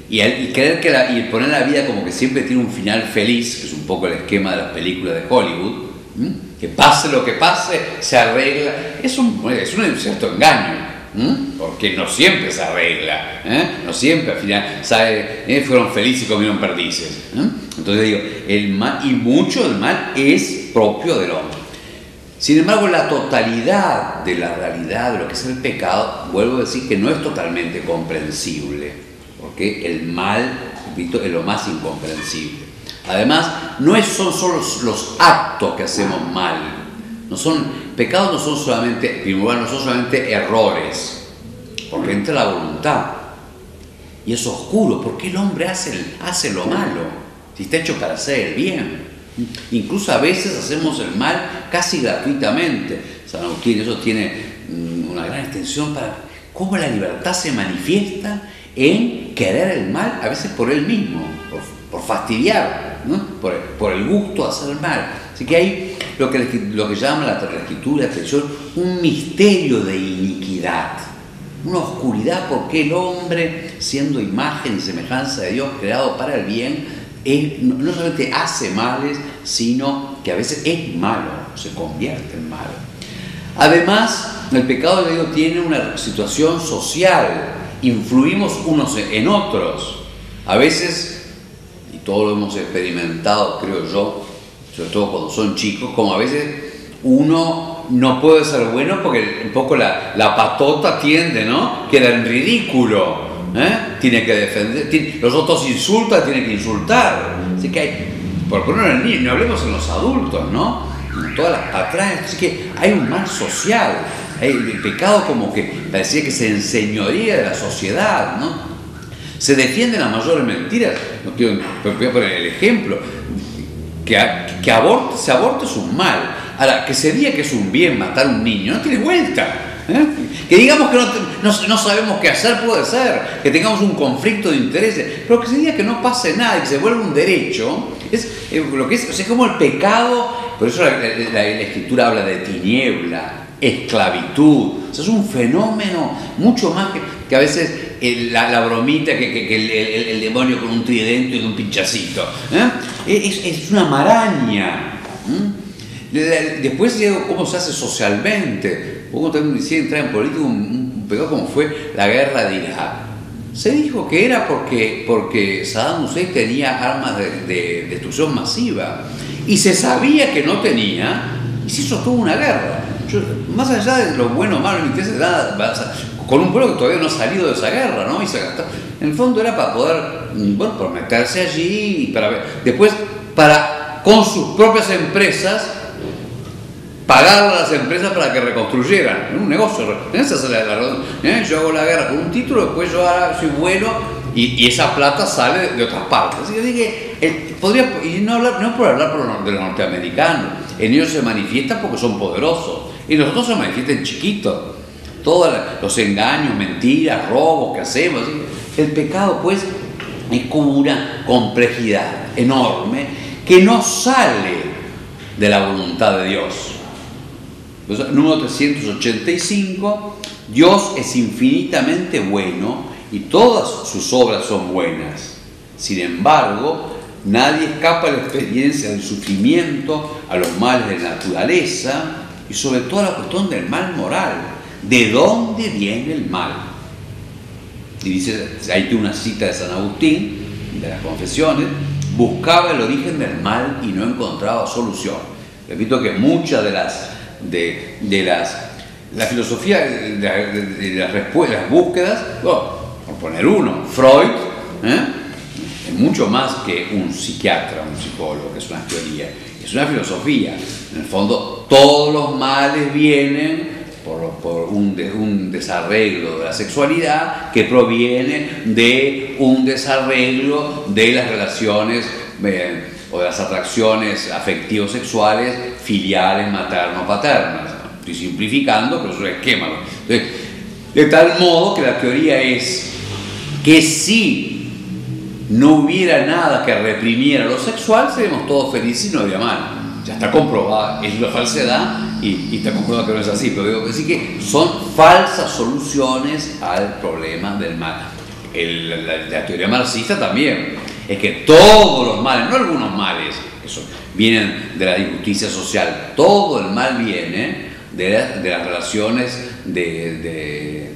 Y creer que y poner la vida como que siempre tiene un final feliz, que es un poco el esquema de las películas de Hollywood, que pase lo que pase, se arregla, es un cierto engaño, porque no siempre se arregla, no siempre al final fueron felices y comieron perdices. Entonces digo, el mal, y mucho del mal es propio del hombre. Sin embargo, la totalidad de la realidad de lo que es el pecado, vuelvo a decir que no es totalmente comprensible, porque el mal, repito, es lo más incomprensible. Además, son solo los actos que hacemos mal. Pecados no son solamente errores, porque entra la voluntad. Y es oscuro, porque el hombre hace lo malo, si está hecho para hacer el bien. Incluso a veces hacemos el mal casi gratuitamente. San Agustín, eso tiene una gran extensión para cómo la libertad se manifiesta en querer el mal, a veces por él mismo, por fastidiar, ¿no? por el gusto de hacer el mal. Así que hay lo que llama la escritura, la expresión, un misterio de iniquidad, una oscuridad, porque el hombre, siendo imagen y semejanza de Dios, creado para el bien, no solamente hace males, sino que a veces es malo, se convierte en malo. Además, el pecado de Dios tiene una situación social, influimos unos en otros. A veces, y todos lo hemos experimentado, creo yo, sobre todo cuando son chicos, como a veces uno no puede ser bueno porque un poco la patota tiende, ¿no? Queda en ridículo. Tiene que defender, los otros insultan, tiene que insultar. Así que hay, porque no en el niño, no hablemos en los adultos, ¿no? En todas las patrañas. Así que hay un mal social. El pecado como que parecía que se enseñoría de la sociedad, ¿no? Se defienden las mayores mentiras. No quiero, pero voy a poner el ejemplo. Que se aborte es un mal. Ahora, que se diga que es un bien matar a un niño, no tiene vuelta. Que digamos que no sabemos qué hacer, puede ser, que tengamos un conflicto de intereses, pero que se diga que no pase nada y que se vuelva un derecho, es como el pecado. Por eso la escritura habla de tiniebla, esclavitud. O sea, es un fenómeno mucho más que a veces la bromita que el demonio con un tridente y un pinchacito. Es una maraña. Después digo cómo se hace socialmente. Hubo también decía entrar en política un pecado como fue la guerra de Irak. Se dijo que era porque Saddam Hussein tenía armas de destrucción masiva y se sabía que no tenía y se hizo toda una guerra. Más allá de lo bueno o malo, no interesa nada, con un pueblo que todavía no ha salido de esa guerra, ¿no? Y se gastó. En el fondo era para poder, por meterse allí y después con sus propias empresas pagar a las empresas para que reconstruyeran. Un negocio. Yo hago la guerra con un título, después yo ahora soy bueno y esa plata sale de otras partes. Así que dije, y no es por hablar de los norteamericanos. En ellos se manifiestan porque son poderosos. Y nosotros se manifiestan chiquitos. Todos los engaños, mentiras, robos que hacemos. El pecado, pues, es como una complejidad enorme que no sale de la voluntad de Dios. Número 385, Dios es infinitamente bueno y todas sus obras son buenas. Sin embargo, nadie escapa a la experiencia del sufrimiento, a los males de la naturaleza y sobre todo a la cuestión del mal moral. ¿De dónde viene el mal? Y dice, ahí tiene una cita de San Agustín, de las Confesiones: buscaba el origen del mal y no encontraba solución. Repito que muchas de la filosofía de las búsquedas, por poner uno, Freud, es mucho más que un psiquiatra, un psicólogo, que es una teoría, es una filosofía. En el fondo, todos los males vienen por un desarreglo de la sexualidad que proviene de un desarreglo de las relaciones o de las atracciones afectivo-sexuales filiales, materno-paternas. Estoy simplificando, pero es un esquema. Entonces, de tal modo que la teoría es que si no hubiera nada que reprimiera lo sexual, seríamos todos felices y no habría mal. Ya está comprobada, es una falsedad y está comprobado que no es así, pero digo que sí, que son falsas soluciones al problema del mal. la teoría marxista también, es que todos los males, no algunos males, que vienen de la injusticia social, todo el mal viene de las relaciones de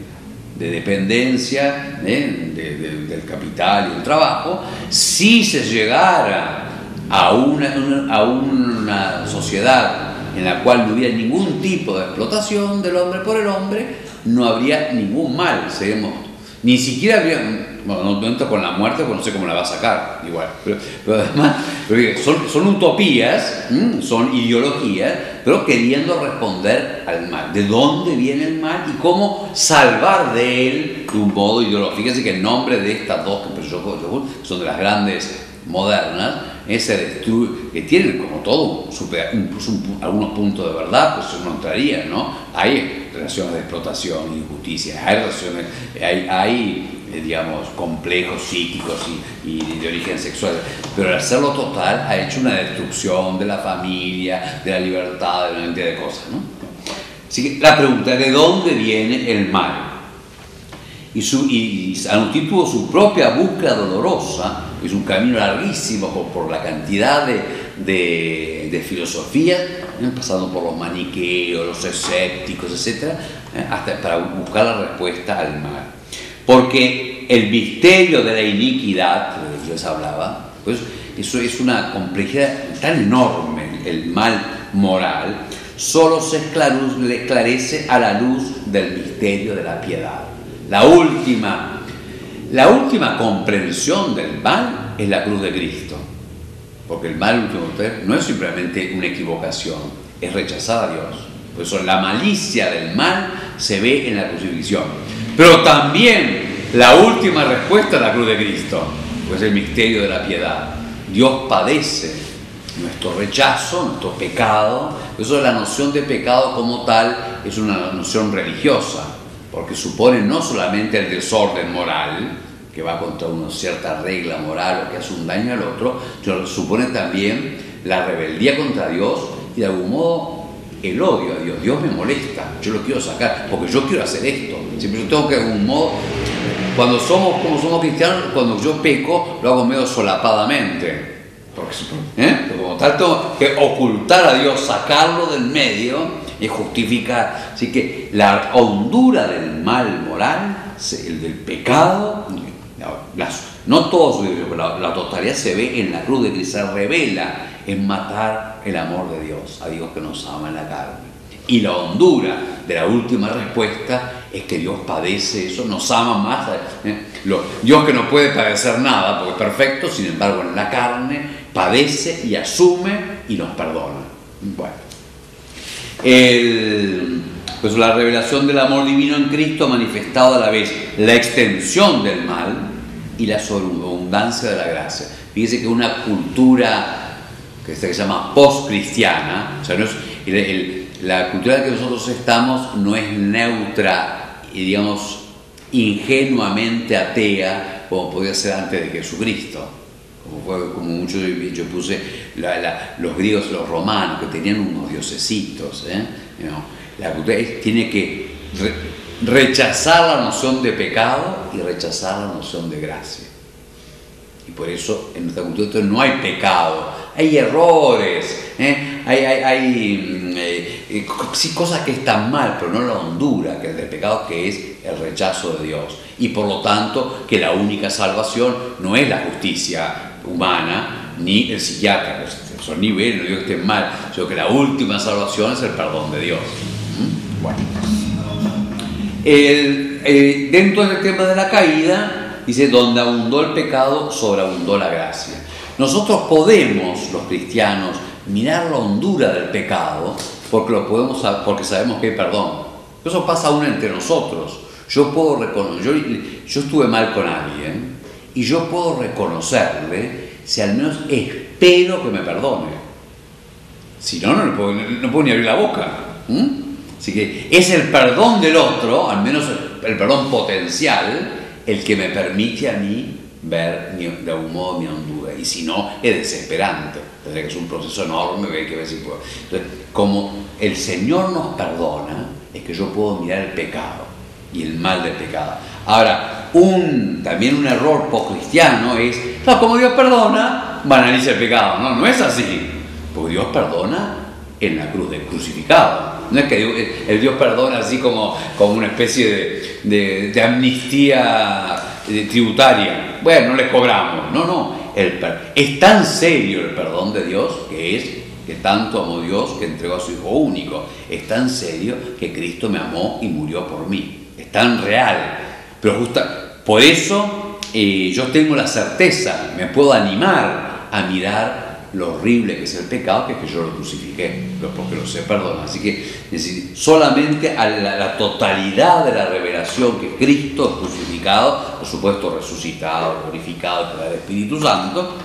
dependencia del capital y el trabajo. Si se llegara a una sociedad en la cual no hubiera ningún tipo de explotación del hombre por el hombre, no habría ningún mal, ni siquiera habría, bueno, no entro con la muerte porque no sé cómo la va a sacar, igual, pero además son utopías, son ideologías, pero queriendo responder al mal, de dónde viene el mal y cómo salvar de él de un modo ideológico. Fíjense que el nombre de estas dos que son de las grandes modernas, que tienen como todo algunos puntos de verdad, pues eso no entraría, ¿no? Hay relaciones de explotación y injusticia, hay relaciones, digamos, complejos psíquicos y de origen sexual, pero al hacerlo total ha hecho una destrucción de la familia, de la libertad, de una cantidad de cosas, ¿no? Así que la pregunta es: ¿de dónde viene el mal? Y Agustín tuvo su propia búsqueda dolorosa, es un camino larguísimo por la cantidad de filosofías, pasando por los maniqueos, los escépticos, etc., hasta para buscar la respuesta al mal. Porque el misterio de la iniquidad, que yo les hablaba, pues eso es una complejidad tan enorme, el mal moral, solo se esclarece a la luz del misterio de la piedad. La última comprensión del mal es la cruz de Cristo, porque el mal, no es simplemente una equivocación, es rechazar a Dios. Por eso la malicia del mal se ve en la crucifixión. Pero también la última respuesta es la cruz de Cristo, pues el misterio de la piedad. Dios padece nuestro rechazo, nuestro pecado. Por eso la noción de pecado como tal es una noción religiosa, porque supone no solamente el desorden moral, que va contra una cierta regla moral o que hace un daño al otro, sino supone también la rebeldía contra Dios y de algún modo el odio a Dios. Dios me molesta, yo lo quiero sacar, porque yo quiero hacer esto. Siempre yo tengo que de algún modo, como somos cristianos, cuando yo peco, lo hago medio solapadamente. Porque como tal tengo que ocultar a Dios, sacarlo del medio y justificar. Así que la hondura del mal moral, el del pecado, no todo su pero la totalidad se ve en la cruz de Cristo, se revela en matar el amor de Dios, a Dios que nos ama en la carne. Y la hondura de la última respuesta es que Dios padece eso, nos ama más. Dios que no puede padecer nada porque es perfecto, sin embargo en la carne padece y asume y nos perdona. Bueno, pues la revelación del amor divino en Cristo ha manifestado a la vez la extensión del mal y la sobreabundancia de la gracia. Fíjese que una cultura que se llama post-cristiana, o sea, no es, la cultura en la que nosotros estamos no es neutra y, digamos, ingenuamente atea como podía ser antes de Jesucristo. Como mucho yo puse los griegos y los romanos, que tenían unos diosesitos. La cultura tiene que rechazar la noción de pecado y rechazar la noción de gracia. Y por eso en nuestra cultura no hay pecado, hay errores, hay cosas que están mal, pero no la hondura que es del pecado, que es el rechazo de Dios. Y por lo tanto que la única salvación no es la justicia humana ni el psiquiatra, esos niveles, no digo que estén mal, sino que la última salvación es el perdón de Dios. Bueno, dentro del tema de la caída dice: donde abundó el pecado, sobreabundó la gracia. Nosotros podemos, los cristianos, mirar la hondura del pecado porque sabemos que hay perdón. Eso pasa aún entre nosotros. Yo puedo reconocer, yo estuve mal con alguien y yo puedo reconocerle si al menos espero que me perdone. Si no, no puedo ni abrir la boca. Así que es el perdón del otro, al menos el perdón potencial, el que me permite a mí ver de algún modo mi hondura. Y si no, es desesperante. Tendría que ser un proceso enorme, hay que ver si puedo. Entonces, como el Señor nos perdona, es que yo puedo mirar el pecado y el mal del pecado. Ahora, también un error post-cristiano es, como Dios perdona, banaliza el pecado. No, no es así. Porque Dios perdona en la cruz del crucificado. No es que el Dios perdona así como una especie de amnistía tributaria. Bueno, no les cobramos. No. Es tan serio el perdón de Dios que tanto amó Dios que entregó a su Hijo único. Es tan serio que Cristo me amó y murió por mí. Es tan real. Pero por eso yo tengo la certeza, me puedo animar a mirar lo horrible que es el pecado, que es que yo lo crucifiqué, pero porque lo sé perdonar. Así que solamente a la totalidad de la revelación que Cristo es crucificado, por supuesto resucitado, glorificado por el Espíritu Santo,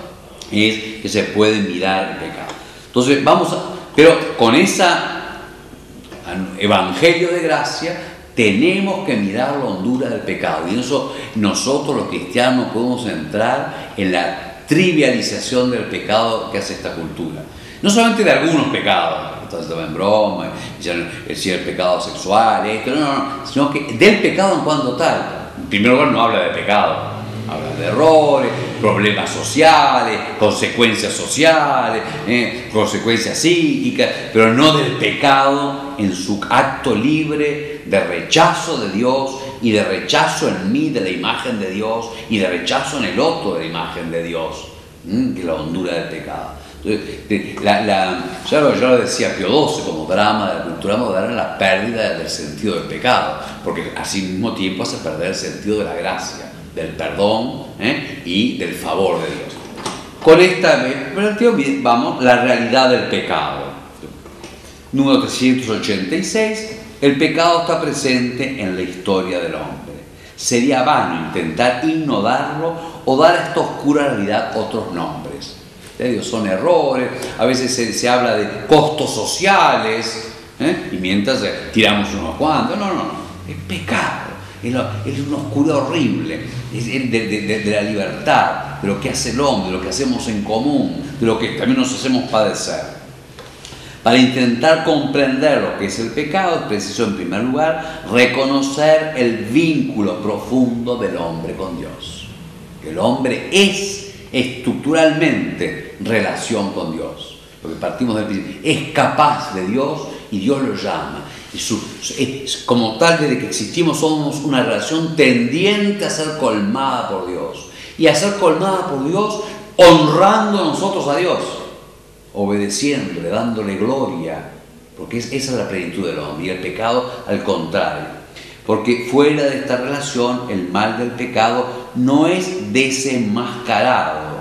es que se puede mirar el pecado. Entonces pero con esa evangelio de gracia tenemos que mirar la hondura del pecado, y en eso nosotros los cristianos podemos entrar en la trivialización del pecado que hace esta cultura. No solamente de algunos pecados, entonces en broma, el pecado sexual, sino que del pecado en cuanto tal. En primer lugar, no habla de pecado, habla de errores, problemas sociales, consecuencias sociales, consecuencias psíquicas, pero no del pecado en su acto libre de rechazo de Dios y de rechazo en mí de la imagen de Dios y de rechazo en el otro de la imagen de Dios, que es la hondura del pecado. Entonces, ya lo decía Pío XII, como drama de la cultura moderna, la pérdida del sentido del pecado, porque así mismo tiempo hace perder el sentido de la gracia, del perdón y del favor de Dios. Con esta vamos, la realidad del pecado. Número 386. El pecado está presente en la historia del hombre. Sería vano intentar ignorarlo o dar a esta oscura realidad otros nombres. Son errores, a veces se habla de costos sociales, y mientras tiramos unos cuantos. No, es pecado, es una oscuridad horrible, es de la libertad, de lo que hace el hombre, de lo que hacemos en común, de lo que también nos hacemos padecer. Para intentar comprender lo que es el pecado, es preciso en primer lugar reconocer el vínculo profundo del hombre con Dios. Que el hombre es estructuralmente relación con Dios. Porque partimos del principio, es capaz de Dios y Dios lo llama. Como tal, desde que existimos somos una relación tendiente a ser colmada por Dios. Y a ser colmada por Dios honrando nosotros a Dios, obedeciéndole, dándole gloria, porque esa es la plenitud del hombre. Y el pecado al contrario, porque fuera de esta relación el mal del pecado no es desenmascarado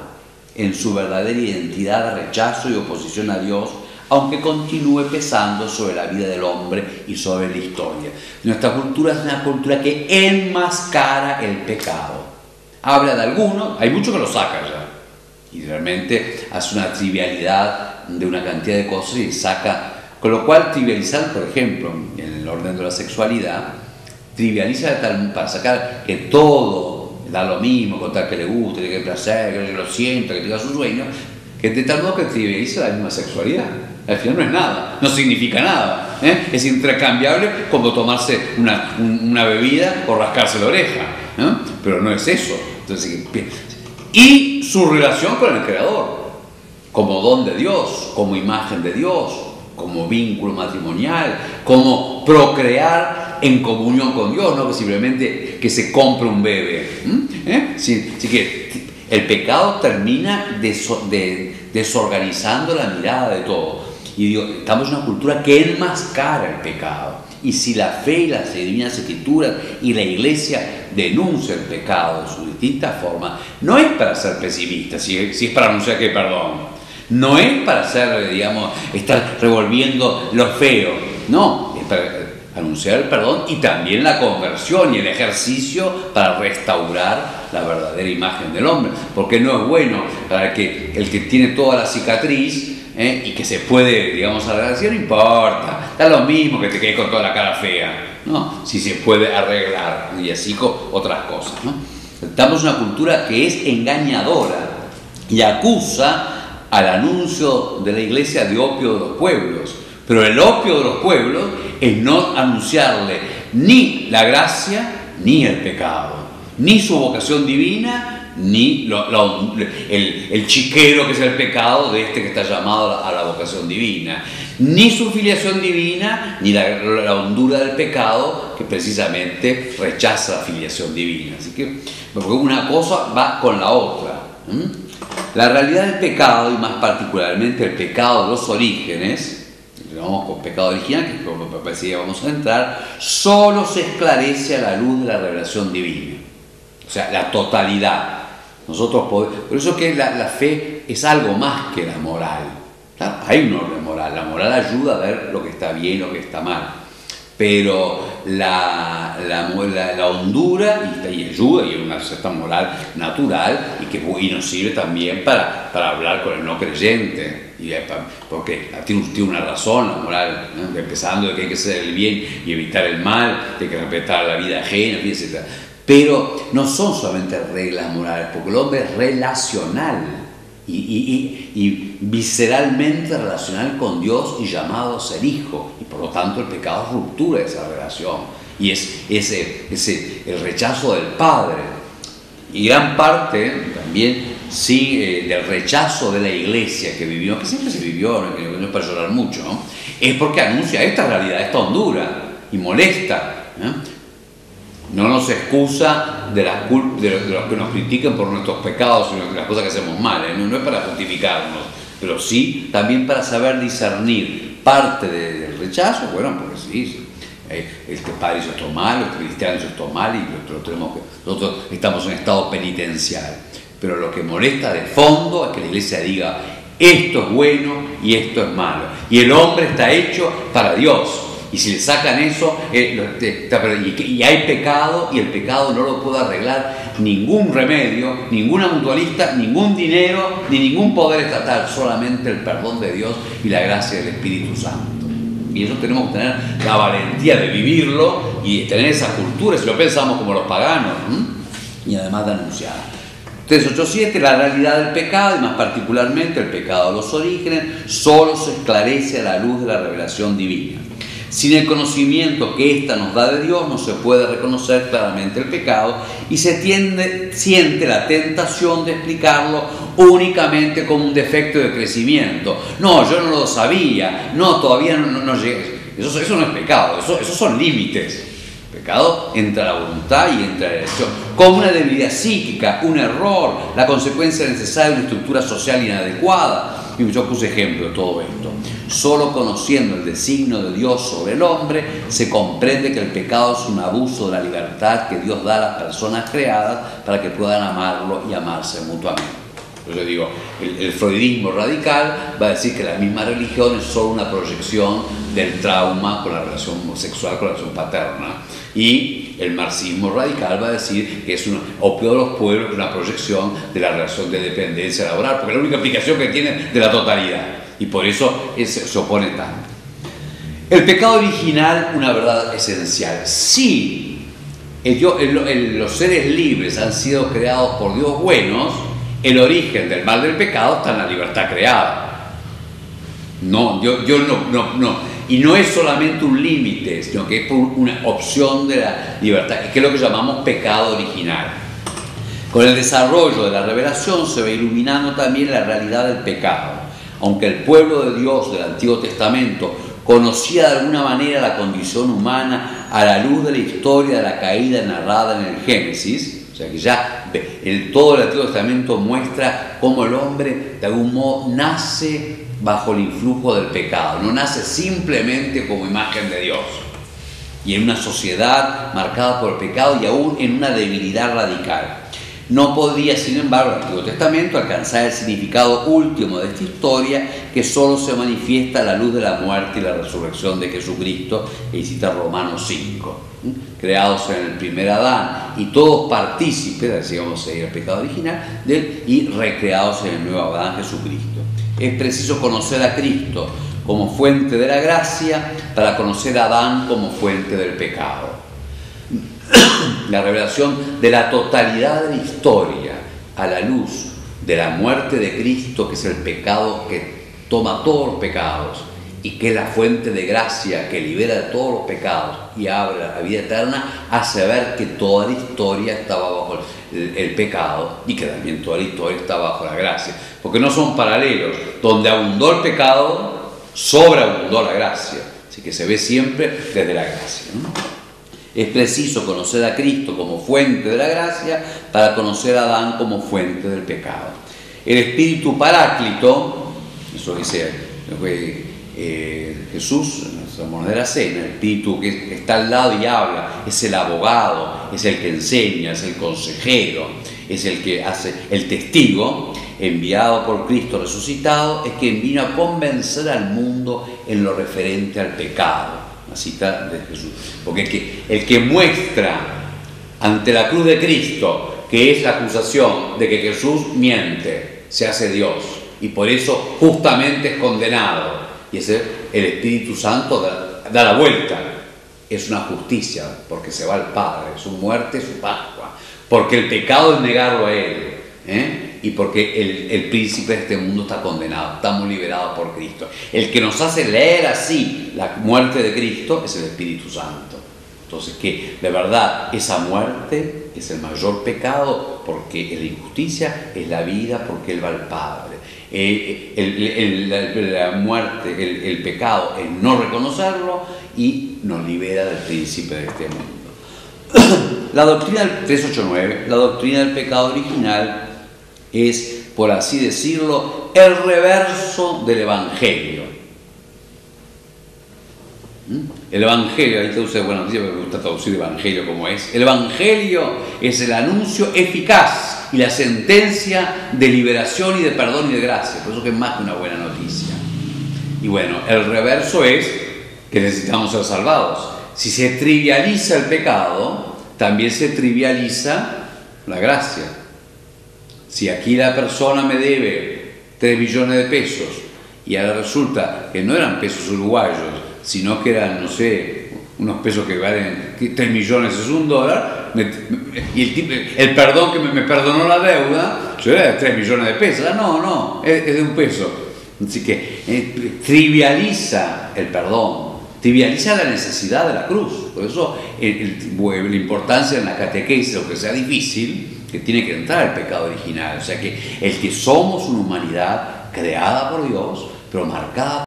en su verdadera identidad de rechazo y oposición a Dios, aunque continúe pesando sobre la vida del hombre y sobre la historia. Nuestra cultura es una cultura que enmascara el pecado. Habla de algunos, hay muchos que lo sacan ya, y realmente hace una trivialidad de una cantidad de cosas y saca, con lo cual trivializar, por ejemplo, en el orden de la sexualidad, trivializa para sacar que todo da lo mismo, con tal que le guste, que le placer, que lo sienta, que tenga sus sueños, que de tal modo que trivializa la misma sexualidad. Al final no es nada, no significa nada, es intercambiable como tomarse una bebida o rascarse la oreja, pero no es eso. Entonces, y su relación con el Creador, como don de Dios, como imagen de Dios, como vínculo matrimonial, como procrear en comunión con Dios, no que simplemente que se compre un bebé. Así que el pecado termina desorganizando la mirada de todo. Y digo, estamos en una cultura que enmascara el pecado. Y si la fe y las divinas escrituras y la iglesia denuncia el pecado de sus distintas formas, no es para ser pesimista, si es para anunciar que hay perdón. No es para hacer, estar revolviendo lo feo. No, es para anunciar el perdón y también la conversión y el ejercicio para restaurar la verdadera imagen del hombre. Porque no es bueno para que el que tiene toda la cicatriz y que se puede, arreglar, no importa, da lo mismo que te quedes con toda la cara fea, ¿no? Si se puede arreglar, y así con otras cosas, ¿no? Estamos en una cultura que es engañadora y acusa al anuncio de la iglesia de opio de los pueblos, pero el opio de los pueblos es no anunciarle ni la gracia ni el pecado. Ni su vocación divina, ni el chiquero que es el pecado de este que está llamado a la vocación divina. Ni su filiación divina, ni la hondura del pecado que precisamente rechaza la filiación divina. Así que porque una cosa va con la otra. La realidad del pecado, y más particularmente el pecado de los orígenes, vamos con pecado original, que como me parecía vamos a entrar, solo se esclarece a la luz de la revelación divina. O sea, la totalidad. Nosotros podemos, por eso que la fe es algo más que la moral. Claro, hay un orden moral. La moral ayuda a ver lo que está bien y lo que está mal. Pero la hondura y ayuda, y es una cierta moral natural, y nos sirve también para hablar con el no creyente. Porque tiene una razón la moral, ¿no? Empezando de que hay que hacer el bien y evitar el mal, de que respetar la vida ajena, etc. Pero no son solamente reglas morales, porque el hombre es relacional y visceralmente relacional con Dios y llamado a ser hijo, y por lo tanto el pecado es ruptura de esa relación, y es el rechazo del Padre, y gran parte también del rechazo de la Iglesia que vivió, que siempre se vivió, no es para llorar mucho, ¿no? Es porque anuncia esta realidad, esta hondura, y molesta, ¿no? No nos excusa de los que nos critican por nuestros pecados y las cosas que hacemos mal, ¿eh? No es para justificarnos, pero sí también para saber discernir parte del rechazo. Bueno, porque sí, este padre hizo esto mal, este cristiano hizo esto mal, y nosotros estamos en estado penitencial. Pero lo que molesta de fondo es que la Iglesia diga esto es bueno y esto es malo, y el hombre está hecho para Dios. Y si le sacan eso, y hay pecado, y el pecado no lo puede arreglar ningún remedio, ninguna mutualista, ningún dinero, ni ningún poder estatal, solamente el perdón de Dios y la gracia del Espíritu Santo. Y eso tenemos que tener la valentía de vivirlo y de tener esa cultura, si lo pensamos como los paganos, y además de anunciar. 387, la realidad del pecado, y más particularmente el pecado de los orígenes, solo se esclarece a la luz de la revelación divina. Sin el conocimiento que ésta nos da de Dios, no se puede reconocer claramente el pecado, y se siente la tentación de explicarlo únicamente como un defecto de crecimiento. No, yo no lo sabía, no, todavía no llegué. Eso no es pecado, esos son límites. Pecado entra la voluntad y entra la elección, como una debilidad psíquica, un error, la consecuencia necesaria de una estructura social inadecuada. Y yo puse ejemplo de todo esto. Solo conociendo el designio de Dios sobre el hombre se comprende que el pecado es un abuso de la libertad que Dios da a las personas creadas para que puedan amarlo y amarse mutuamente. Yo digo, el freudismo radical va a decir que la misma religión es solo una proyección del trauma con la relación sexual, con la relación paterna. Y el marxismo radical va a decir que es opio de los pueblos, una proyección de la relación de dependencia laboral, porque es la única aplicación que tiene de la totalidad. Y por eso se opone tanto. El pecado original, una verdad esencial. Sí, los seres libres han sido creados por Dios buenos, el origen del mal del pecado está en la libertad creada. No. Y no es solamente un límite, sino que es por una opción de la libertad, que es lo que llamamos pecado original. Con el desarrollo de la revelación se va iluminando también la realidad del pecado. Aunque el pueblo de Dios del Antiguo Testamento conocía de alguna manera la condición humana a la luz de la historia de la caída narrada en el Génesis, o sea que ya todo el Antiguo Testamento muestra cómo el hombre de algún modo nace bajo el influjo del pecado, no nace simplemente como imagen de Dios, y en una sociedad marcada por el pecado y aún en una debilidad radical. No podía, sin embargo, el Antiguo Testamento alcanzar el significado último de esta historia, que solo se manifiesta a la luz de la muerte y la resurrección de Jesucristo, que cita Romanos 5. Creados en el primer Adán y todos partícipes, así vamos a seguir el pecado original, y recreados en el nuevo Adán, Jesucristo. Es preciso conocer a Cristo como fuente de la gracia para conocer a Adán como fuente del pecado. La revelación de la totalidad de la historia a la luz de la muerte de Cristo, que es el pecado que toma todos los pecados, y que es la fuente de gracia que libera de todos los pecados y abre la vida eterna, hace ver que toda la historia estaba bajo el pecado y que también toda la historia está bajo la gracia, porque no son paralelos. Donde abundó el pecado, sobreabundó la gracia, así que se ve siempre desde la gracia, ¿no? Es preciso conocer a Cristo como fuente de la gracia para conocer a Adán como fuente del pecado. El Espíritu Paráclito, eso dice Jesús en el sermón de la cena, el Espíritu que está al lado y habla, es el abogado, es el que enseña, es el consejero, es el que hace el testigo, enviado por Cristo resucitado, es quien vino a convencer al mundo en lo referente al pecado. Una cita de Jesús, porque el que muestra ante la cruz de Cristo, que es la acusación de que Jesús miente, se hace Dios y por eso justamente es condenado, y ese, el Espíritu Santo da la vuelta, es una justicia porque se va al Padre, su muerte, su Pascua, porque el pecado es negarlo a Él, y porque el príncipe de este mundo está condenado, estamos liberados por Cristo. El que nos hace leer así la muerte de Cristo es el Espíritu Santo. Entonces, que de verdad esa muerte es el mayor pecado, porque la injusticia es la vida, porque Él va al Padre. La muerte, el pecado es no reconocerlo y nos libera del príncipe de este mundo. La doctrina del 389, la doctrina del pecado original, es, por así decirlo, el reverso del Evangelio. El Evangelio, ahí traduce buena noticia porque me gusta traducir Evangelio como es. El Evangelio es el anuncio eficaz y la sentencia de liberación y de perdón y de gracia, por eso que es más que una buena noticia. Y bueno, el reverso es que necesitamos ser salvados. Si se trivializa el pecado, también se trivializa la gracia. Si aquí la persona me debe 3 millones de pesos y ahora resulta que no eran pesos uruguayos, sino que eran, no sé, unos pesos que valen 3 millones es $1, y el perdón que me perdonó la deuda, yo era de 3 millones de pesos. No, es de $1. Así que trivializa el perdón, trivializa la necesidad de la cruz. Por eso la importancia en la catequesis, aunque sea difícil, que tiene que entrar el pecado original. O sea que el que somos una humanidad creada por Dios, pero marcada